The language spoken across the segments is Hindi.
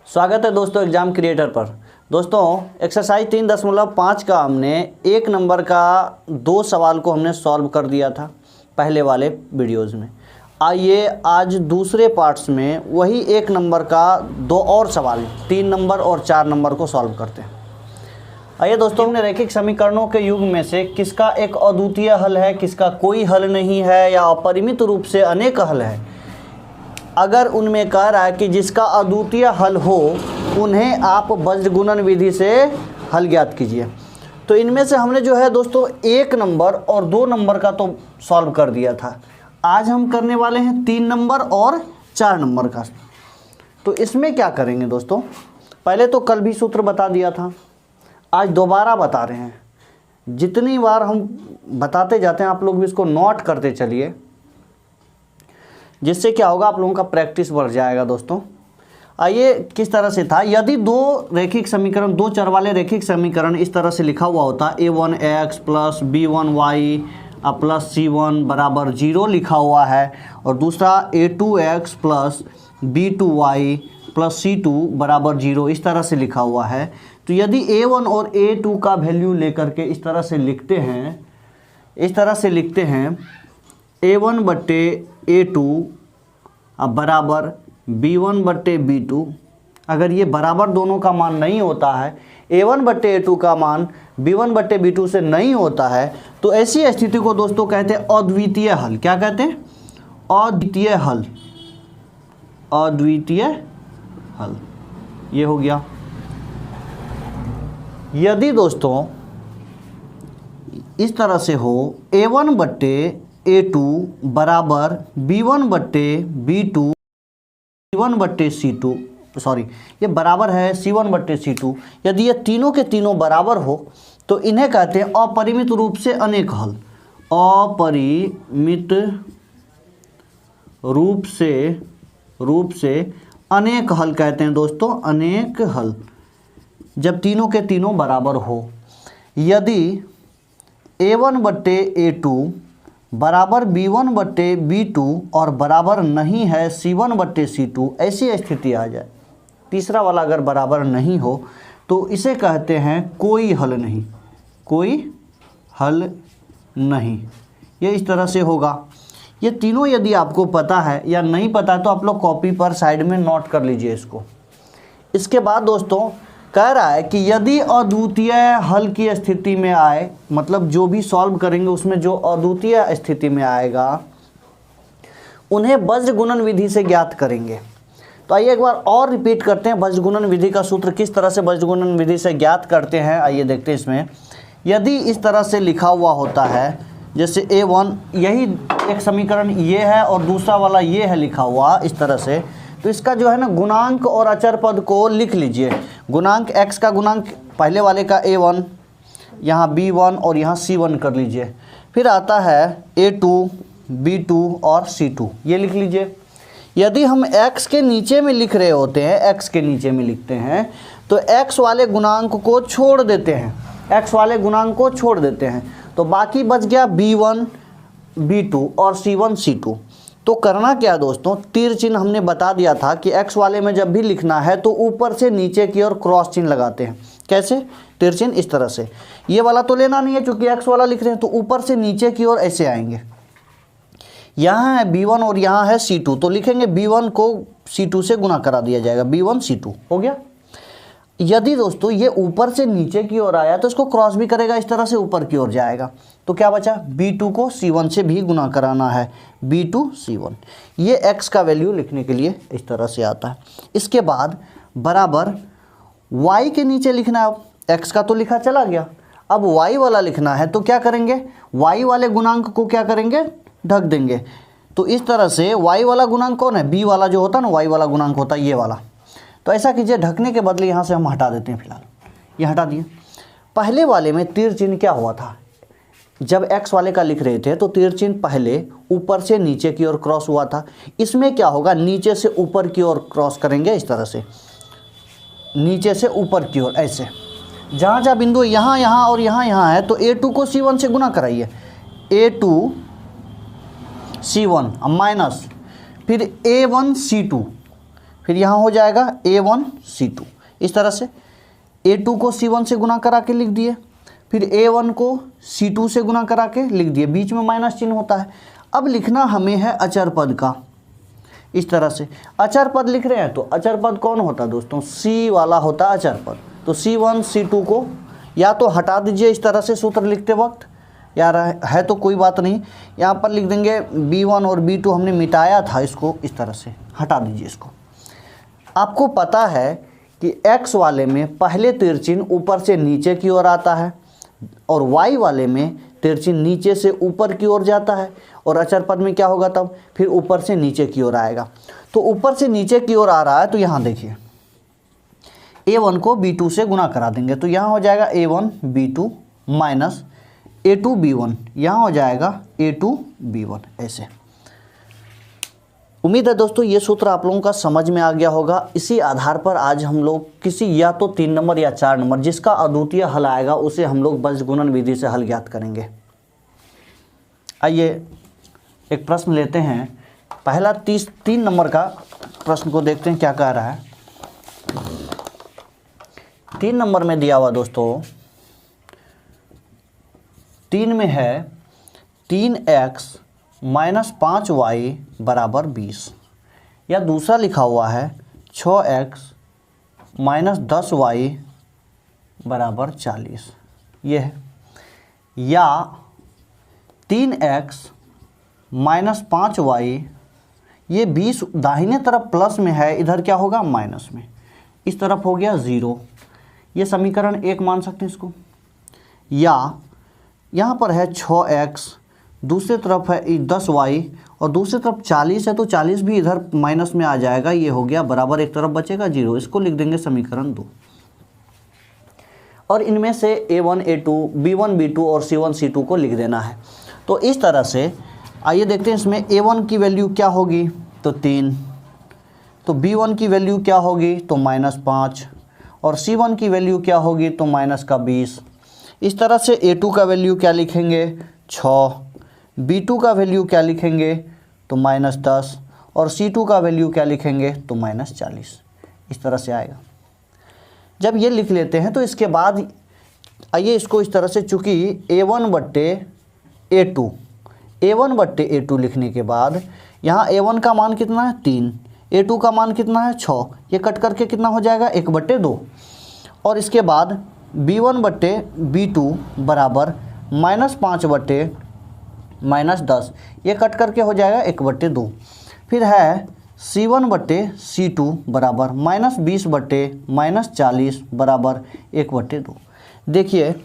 स्वागत है दोस्तों एग्ज़ाम क्रिएटर पर। दोस्तों एक्सरसाइज 3.5 का हमने एक नंबर का 2 सवाल को हमने सॉल्व कर दिया था पहले वाले वीडियोज़ में। आइए आज दूसरे पार्ट्स में वही एक नंबर का 2 और सवाल 3 नंबर और 4 नंबर को सॉल्व करते हैं। आइए दोस्तों, हमने रैखिक समीकरणों के युग में से किसका एक अद्वितीय हल है, किसका कोई हल नहीं है या अपरिमित रूप से अनेक हल है। अगर उनमें कह रहा है कि जिसका अद्वितीय हल हो उन्हें आप वज्रगुणन विधि से हल ज्ञात कीजिए। तो इनमें से हमने जो है दोस्तों 1 नंबर और 2 नंबर का तो सॉल्व कर दिया था। आज हम करने वाले हैं 3 नंबर और 4 नंबर का। तो इसमें क्या करेंगे दोस्तों, पहले तो कल भी सूत्र बता दिया था, आज दोबारा बता रहे हैं। जितनी बार हम बताते जाते हैं आप लोग भी इसको नोट करते चलिए, जिससे क्या होगा आप लोगों का प्रैक्टिस बढ़ जाएगा दोस्तों। आइए किस तरह से था, यदि 2 रैखिक समीकरण 2 चर वाले रैखिक समीकरण इस तरह से लिखा हुआ होता a1x plus b1y plus c1 बराबर 0 लिखा हुआ है, और दूसरा a2x plus b2y plus c2 बराबर 0 इस तरह से लिखा हुआ है। तो यदि a1 और a2 का वैल्यू लेकर के इस तरह से लिखते हैं a1 बट्टे a2 बराबर b1 बट्टे b2। अगर ये बराबर दोनों का मान नहीं होता है, a1 बट्टे a2 का मान b1 बट्टे b2 से नहीं होता है, तो ऐसी स्थिति को दोस्तों कहते हैं अद्वितीय हल। क्या कहते हैं? अद्वितीय हल। अद्वितीय हल ये हो गया। यदि दोस्तों इस तरह से हो a1 बट्टे a2 बराबर b1 बट्टे b2 c1 बट्टे c2, सॉरी ये बराबर है c1 बट्टे c2। यदि ये तीनों के तीनों बराबर हो तो इन्हें कहते हैं अपरिमित रूप से अनेक हल। अपरिमित रूप से अनेक हल कहते हैं दोस्तों, अनेक हल जब तीनों के तीनों बराबर हो। यदि a1 बट्टे a2 बराबर b1 बट्टे b2 और बराबर नहीं है c1 बट्टे c2, ऐसी स्थिति आ जाए, तीसरा वाला अगर बराबर नहीं हो तो इसे कहते हैं कोई हल नहीं। कोई हल नहीं, ये इस तरह से होगा। ये तीनों यदि आपको पता है या नहीं पता है तो आप लोग कॉपी पर साइड में नोट कर लीजिए इसको। इसके बाद दोस्तों कह रहा है कि यदि अद्वितीय हल की स्थिति में आए, मतलब जो भी सॉल्व करेंगे उसमें जो अद्वितीय स्थिति में आएगा उन्हें वज्रगुणन विधि से ज्ञात करेंगे। तो आइए एक बार और रिपीट करते हैं वज्रगुणन विधि का सूत्र, किस तरह से वज्रगुणन विधि से ज्ञात करते हैं। आइए देखते हैं इसमें। यदि इस तरह से लिखा हुआ होता है, जैसे a1 यही एक समीकरण ये है और दूसरा वाला ये है लिखा हुआ इस तरह से, तो इसका जो है ना गुणांक और अचर पद को लिख लीजिए। गुणांक x का गुणांक पहले वाले का a1, यहाँ b1 और यहाँ c1 कर लीजिए। फिर आता है a2, b2 और c2, ये लिख लीजिए। यदि हम x के नीचे में लिख रहे होते हैं, x के नीचे में लिखते हैं, तो x वाले गुणांक को छोड़ देते हैं, तो बाकी बच गया b1, b2 और c1, c2। तो करना क्या दोस्तों, तीर चिन्ह हमने बता दिया था कि x वाले में जब भी लिखना है तो ऊपर से नीचे की ओर क्रॉस चिन्ह लगाते हैं। कैसे? तीर चिन्ह इस तरह से। ये वाला तो लेना नहीं है क्योंकि x वाला लिख रहे हैं, तो ऊपर से नीचे की ओर ऐसे आएंगे। यहाँ है b1 और यहाँ है c2, तो लिखेंगे b1 को c2 से गुना करा दिया जाएगा, b1 c2 हो गया। यदि दोस्तों ये ऊपर से नीचे की ओर आया तो इसको क्रॉस भी करेगा, इस तरह से ऊपर की ओर जाएगा, तो क्या बचा? b2 को c1 से भी गुना कराना है, b2 c1। ये x का वैल्यू लिखने के लिए इस तरह से आता है। इसके बाद बराबर y के नीचे लिखना है। अब x का तो लिखा चला गया, अब y वाला लिखना है, तो क्या करेंगे? y वाले गुणांक को क्या करेंगे? ढक देंगे। तो इस तरह से y वाला गुणांक कौन है? b वाला जो होता है ना, y वाला गुणांक होता है ये वाला। तो ऐसा कीजिए, ढकने के बदले यहाँ से हम हटा देते हैं। फिलहाल ये हटा दिए। पहले वाले में तीर चिन्ह क्या हुआ था, जब x वाले का लिख रहे थे तो तीर चिन्ह पहले ऊपर से नीचे की ओर क्रॉस हुआ था। इसमें क्या होगा, नीचे से ऊपर की ओर क्रॉस करेंगे, इस तरह से नीचे से ऊपर की ओर ऐसे। जहाँ जहाँ बिंदु यहाँ और यहाँ है तो a2 को c1 से गुना कराइए, a2 c1 माइनस फिर a1 c2 फिर यहाँ हो जाएगा A1 C2, इस तरह से A2 को C1 से गुना करा के लिख दिए, फिर A1 को C2 से गुना करा के लिख दिए, बीच में माइनस चिन्ह होता है। अब लिखना हमें है अचर पद का, इस तरह से अचर पद लिख रहे हैं तो अचर पद कौन होता है दोस्तों, C वाला होता है अचर पद। तो C1 C2 को या तो हटा दीजिए इस तरह से सूत्र लिखते वक्त, यार है तो कोई बात नहीं, यहाँ पर लिख देंगे B1 और B2 हमने मिटाया था, इसको इस तरह से हटा दीजिए इसको। आपको पता है कि x वाले में पहले तिरचिन्ह ऊपर से नीचे की ओर आता है और y वाले में तिरचिन्ह नीचे से ऊपर की ओर जाता है, और अचर पद में क्या होगा तब, फिर ऊपर से नीचे की ओर आएगा। तो ऊपर से नीचे की ओर आ रहा है तो यहाँ देखिए A1 को B2 से गुना करा देंगे, तो यहाँ हो जाएगा A1 B2 minus A2 B1, यहाँ हो जाएगा A2 B1, ऐसे। उम्मीद है दोस्तों ये सूत्र आप लोगों का समझ में आ गया होगा। इसी आधार पर आज हम लोग किसी या तो 3 नंबर या 4 नंबर जिसका अद्वितीय हल आएगा उसे हम लोग बजगुणन विधि से हल ज्ञात करेंगे। आइए एक प्रश्न लेते हैं, पहला 3 नंबर का प्रश्न को देखते हैं क्या कह रहा है। 3 नंबर में दिया हुआ दोस्तों, 3 में है 3x माइनस 5y बराबर 20, या दूसरा लिखा हुआ है 6x माइनस 10y बराबर 40, ये है। या 3x माइनस 5y, ये 20 दाहिने तरफ प्लस में है, इधर क्या होगा माइनस में, इस तरफ हो गया 0, ये समीकरण 1 मान सकते हैं इसको। या यहाँ पर है 6x, दूसरी तरफ है 10y और दूसरी तरफ 40 है, तो 40 भी इधर माइनस में आ जाएगा, ये हो गया बराबर, एक तरफ बचेगा 0, इसको लिख देंगे समीकरण 2। और इनमें से A1 A2 B1 B2 और C1 C2 को लिख देना है। तो इस तरह से आइए देखते हैं इसमें A1 की वैल्यू क्या होगी, तो 3, तो B1 की वैल्यू क्या होगी, तो -5, और C1 की वैल्यू क्या होगी, तो -20। इस तरह से A2 का वैल्यू क्या लिखेंगे, 6, B2 का वैल्यू क्या लिखेंगे, तो -10, और C2 का वैल्यू क्या लिखेंगे, तो -40, इस तरह से आएगा। जब ये लिख लेते हैं तो इसके बाद आइए इसको इस तरह से, चूँकि A1 बट्टे A2 लिखने के बाद यहाँ A1 का मान कितना है 3, A2 का मान कितना है 6, ये कट करके कितना हो जाएगा 1/2, और इसके बाद B1 बट्टे B2 बराबर -5 बट्टे -10, ये कट करके हो जाएगा 1/2। फिर है C1 बट्टे C2 बराबर -20 बट्टे -40 बराबर 1/2। देखिए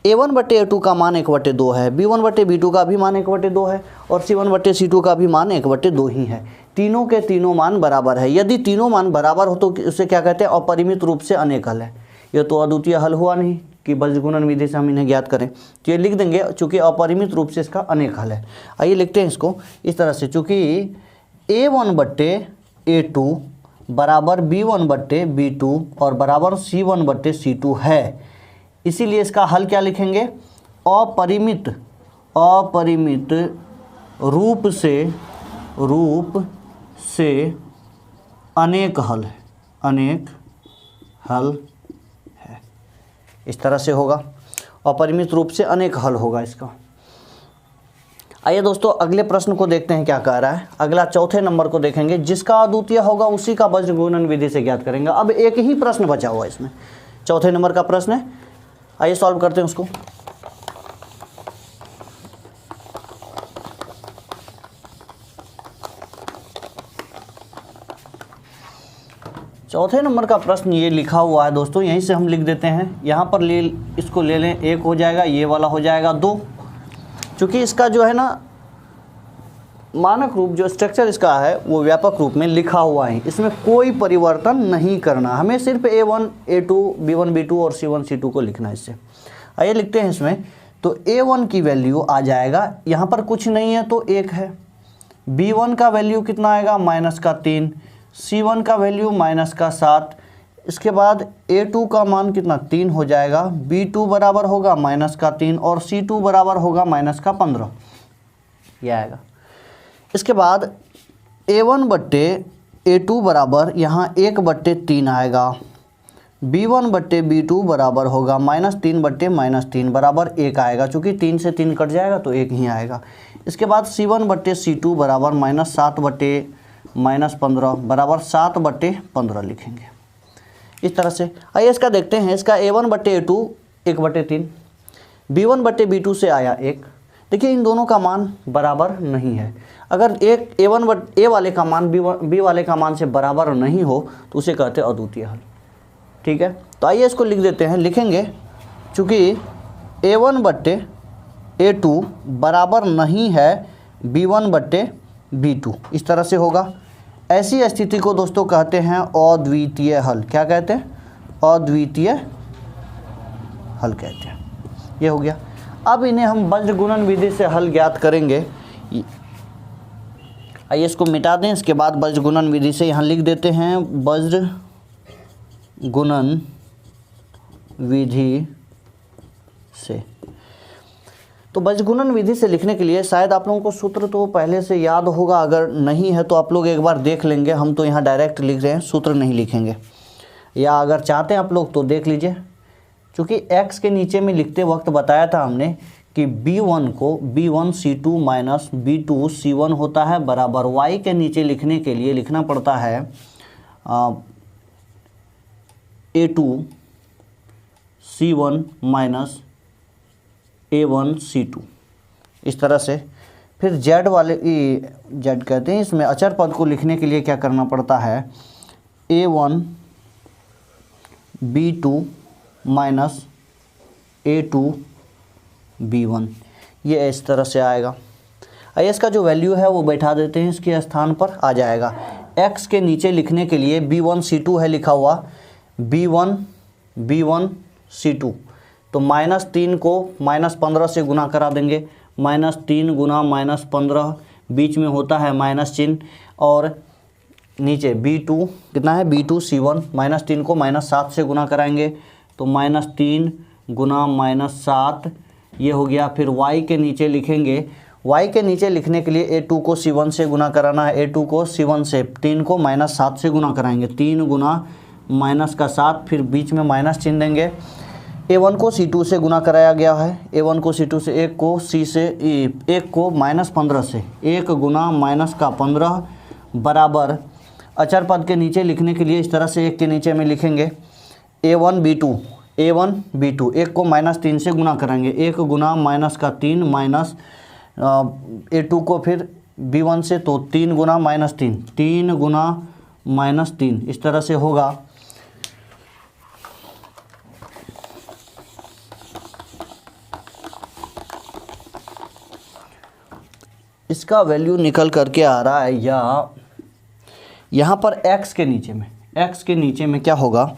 A1 बट्टे A2 का मान 1/2 है, B1 बट्टे B2 का भी मान 1/2 है, और C1 बट्टे C2 का भी मान 1/2 ही है। तीनों के तीनों मान बराबर है। यदि तीनों मान बराबर हो तो उसे क्या कहते हैं, अपरिमित रूप से अनेक हल है। ये तो अद्वितीय हल हुआ नहीं कि बजगुणन विधि से हम इन्हें ज्ञात करें, तो ये लिख देंगे चूँकि अपरिमित रूप से इसका अनेक हल है। आइए लिखते हैं इसको इस तरह से, चूँकि A1 बट्टे A2 बराबर B1 बट्टे B2 और बराबर C1 बट्टे C2 है, इसीलिए इसका हल क्या लिखेंगे, अपरिमित रूप से अनेक हल है, अनेक हल है, इस तरह से होगा, अपरिमित रूप से अनेक हल होगा इसका। आइए दोस्तों अगले प्रश्न को देखते हैं क्या कह रहा है। अगला चौथे नंबर को देखेंगे, जिसका अद्वितीय होगा उसी का बजगुणन विधि से ज्ञात करेंगे। अब एक ही प्रश्न बचा हुआ है इसमें, चौथे नंबर का प्रश्न है, आइए सॉल्व करते हैं उसको। चौथे नंबर का प्रश्न ये लिखा हुआ है दोस्तों, यहीं से हम लिख देते हैं, यहाँ पर इसको ले लें, 1 हो जाएगा, ये वाला हो जाएगा 2। चूँकि इसका जो है ना मानक रूप जो स्ट्रक्चर इसका है वो व्यापक रूप में लिखा हुआ है, इसमें कोई परिवर्तन नहीं करना, हमें सिर्फ A1 A2 B1 B2 और C1 C2 को लिखना है इससे। आइए लिखते हैं इसमें, तो A1 की वैल्यू आ जाएगा, यहाँ पर कुछ नहीं है तो 1 है, B1 का वैल्यू कितना आएगा -3, C1 का वैल्यू -7, इसके बाद A2 का मान कितना 3 हो जाएगा, B2 बराबर होगा -3 और C2 बराबर होगा -15, यह आएगा। इसके बाद A1 बट्टे A2 बराबर यहाँ 1/3 आएगा, B1/B2 बराबर होगा -3/-3 बराबर 1 आएगा, चूँकि 3 से 3 कट जाएगा तो 1 ही आएगा। इसके बाद C1/C2 बराबर -7/-15 बराबर 7/15 लिखेंगे। इस तरह से आइए इसका देखते हैं। इसका A1/A2 1/3, B1/B2 से आया 1। देखिए इन दोनों का मान बराबर नहीं है। अगर एक A वाले का मान B वाले का मान से बराबर नहीं हो तो उसे कहते हैं अद्वितीय हल। ठीक है, तो आइए इसको लिख देते हैं। लिखेंगे चूँकि A1/A2 बराबर नहीं है B1/B2, इस तरह से होगा। ऐसी स्थिति को दोस्तों कहते हैं अद्वितीय हल। क्या कहते हैं? अद्वितीय हल कहते हैं। ये हो गया। अब इन्हें हम वज्र गुणन विधि से हल ज्ञात करेंगे। आइए इसको मिटा दें। इसके बाद वज्र गुणन विधि से यहाँ लिख देते हैं वज्र गुणन विधि से। तो वज्र गुणन विधि से लिखने के लिए शायद आप लोगों को सूत्र तो पहले से याद होगा, अगर नहीं है तो आप लोग एक बार देख लेंगे। हम तो यहाँ डायरेक्ट लिख रहे हैं, सूत्र नहीं लिखेंगे, या अगर चाहते हैं आप लोग तो देख लीजिए। क्योंकि x के नीचे में लिखते वक्त बताया था हमने कि B1 को B1C2 माइनस B2C1 होता है बराबर y के नीचे लिखने के लिए लिखना पड़ता है A2C1 माइनस A1C2, इस तरह से। फिर z वाले z कहते हैं, इसमें अचर पद को लिखने के लिए क्या करना पड़ता है? A1B2 माइनस A2B1, ये इस तरह से आएगा। आइए इसका जो वैल्यू है वो बैठा देते हैं, इसके स्थान पर आ जाएगा। x के नीचे लिखने के लिए B1C2 है लिखा हुआ, B1C2, तो -3 को -15 से गुना करा देंगे। -3 गुना -15, बीच में होता है माइनस चिन्ह, और नीचे B2 कितना है? B2C1, -3 को -7 से गुना कराएंगे तो -3 गुना -7, ये हो गया। फिर y के नीचे लिखेंगे। y के नीचे लिखने के लिए A2 को C1 से गुना कराना है, A2 को C1 से, 3 को -7 से गुना कराएंगे, 3 गुना -7, फिर बीच में माइनस चिन्ह देंगे। A1 को C2 से गुना कराया गया है, A1 को C2 से, 1 को C से, 1 को -15 से, 1 गुना -15 बराबर अचर पद के नीचे लिखने के लिए इस तरह से 1 के नीचे में लिखेंगे A1B2, 1 को -3 से गुना करेंगे, 1 गुना -3 माइनस A2 को फिर B1 से, तो 3 गुना -3, 3 गुना -3, इस तरह से होगा। इसका वैल्यू निकल करके आ रहा है, या यहाँ पर x के नीचे में क्या होगा?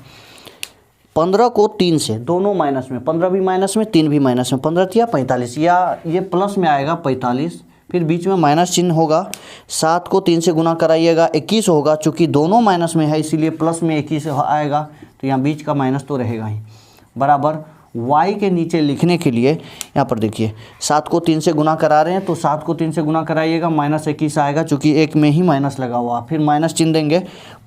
15 को 3 से, दोनों माइनस में, 15 भी माइनस में, 3 भी माइनस में, 15 या 45, या ये प्लस में आएगा 45, फिर बीच में माइनस चिन्ह होगा। 7 को 3 से गुना कराइएगा, 21 होगा। चूँकि दोनों माइनस में है इसीलिए प्लस में 21 आएगा, तो यहाँ बीच का माइनस तो रहेगा ही, बराबर y के नीचे लिखने के लिए यहाँ पर देखिए 7 को 3 से गुना करा रहे हैं, तो 7 को 3 से गुना कराइएगा, -21 आएगा, चूँकि 1 में ही माइनस लगा हुआ, फिर माइनस चिन्ह देंगे।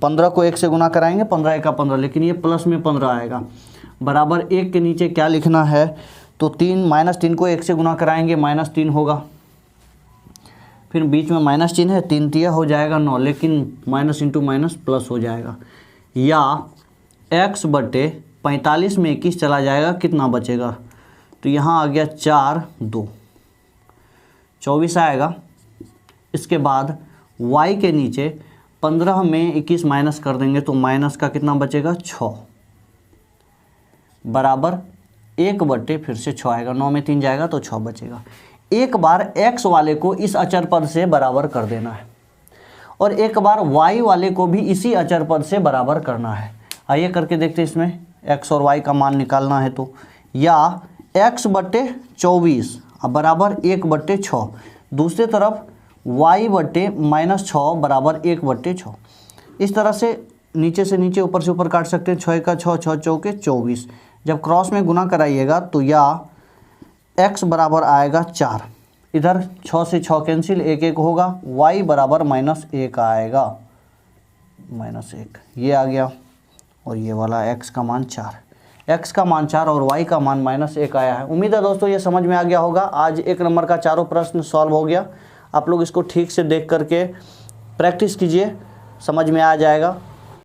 15 को 1 से गुना कराएंगे, 15 1 15, लेकिन ये प्लस में 15 आएगा, बराबर 1 के नीचे क्या लिखना है? तो -3 को 1 से गुना कराएंगे, -3 होगा, फिर बीच में माइनस चिन्ह है, 3 तिया हो जाएगा 9, लेकिन माइनस इंटू माइनस प्लस हो जाएगा, या x/45 में 21 चला जाएगा, कितना बचेगा? तो यहाँ आ गया 4 2, 24 आएगा। इसके बाद y के नीचे 15 में 21 माइनस कर देंगे तो माइनस का कितना बचेगा? 6, बराबर 1/, फिर से 6 आएगा, 9 में 3 जाएगा तो 6 बचेगा। एक बार x वाले को इस अचर पद से बराबर कर देना है, और एक बार y वाले को भी इसी अचर पद से बराबर करना है। आइए करके देखते हैं। इसमें x और y का मान निकालना है, तो या x/24 बराबर 1/6, दूसरी तरफ y/-6 बराबर 1/6। इस तरह से नीचे ऊपर से ऊपर काट सकते हैं। 6 का 6, 6 चौके 24, जब क्रॉस में गुना कराइएगा तो या x बराबर आएगा 4, इधर 6 से 6 कैंसिल, 1 1 होगा, y बराबर -1 आएगा, -1 ये आ गया, और ये वाला x का मान 4, x का मान 4 और y का मान -1 आया है। उम्मीद है दोस्तों ये समझ में आ गया होगा। आज 1 नंबर का चारों प्रश्न सॉल्व हो गया। आप लोग इसको ठीक से देख करके प्रैक्टिस कीजिए, समझ में आ जाएगा।